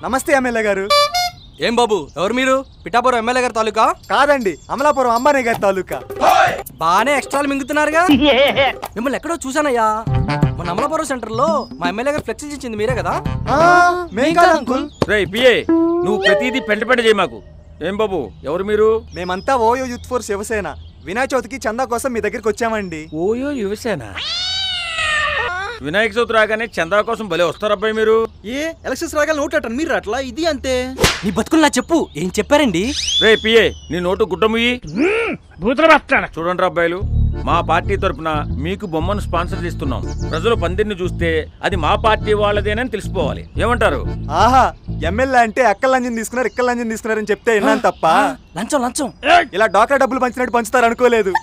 నమస్తే ఎమ్మెల్యే గారు. ఏం బాబు ఎవరు మీరు? పిఠాపురం ఎమ్మెల్యే గారి తాలూకా? కాదండి, అమలాపురం అంబానీ గారి తాలూకా. బానే ఎక్స్ట్రాలు మింగుతున్నారుగా. మిమ్మల్ని ఎక్కడో చూసానయ్యా. మన అమలాపురం సెంటర్ లో మా ఎమ్మెల్యే గారు ఫ్లెక్సీ ఇచ్చింది మీరే కదా? అంకుల్. రేయ్ పిఏ, నువ్వు ప్రతిదీ పెంట చేయి మాకు. ఏం బాబు ఎవరు మీరు? మేమంతా ఓయో యూత్ ఫోర్స్ శివసేన. వినాయక చవితికి చందా కోసం మీ దగ్గరికి వచ్చామండి. ఓయో యువసేన. వినాయక చవితి రాగానే చందా కోసం భలే వస్తారు అబ్బాయి మీరు. ఎలక్షన్స్ రాగానే నోట్ మీరు అట్లా ఇది అంతే. నీ బతుకులు నా చెప్పు, ఏం చెప్పారండి? రే పిఏ, నీ నోటు గుడ్డముయ్యి. చూడండి అబ్బాయిలు, మా పార్టీ తరఫున మీకు బొమ్మను స్పాన్సర్ చేస్తున్నాం. ప్రజలు పందిరిని చూస్తే అది మా పార్టీ వాళ్ళదేనని తెలిసిపోవాలి. ఏమంటారు? ఆహా, ఎమ్మెల్యే అంటే అక్కల లంచం తీసుకున్నారు, ఇక్కల లంచం తీసుకున్నారని చెప్తే విన్నాను తప్ప లంచం లంచం ఇలా డాక్టర్ డబ్బులు పంచినట్టు పంచుతారు అనుకోలేదు.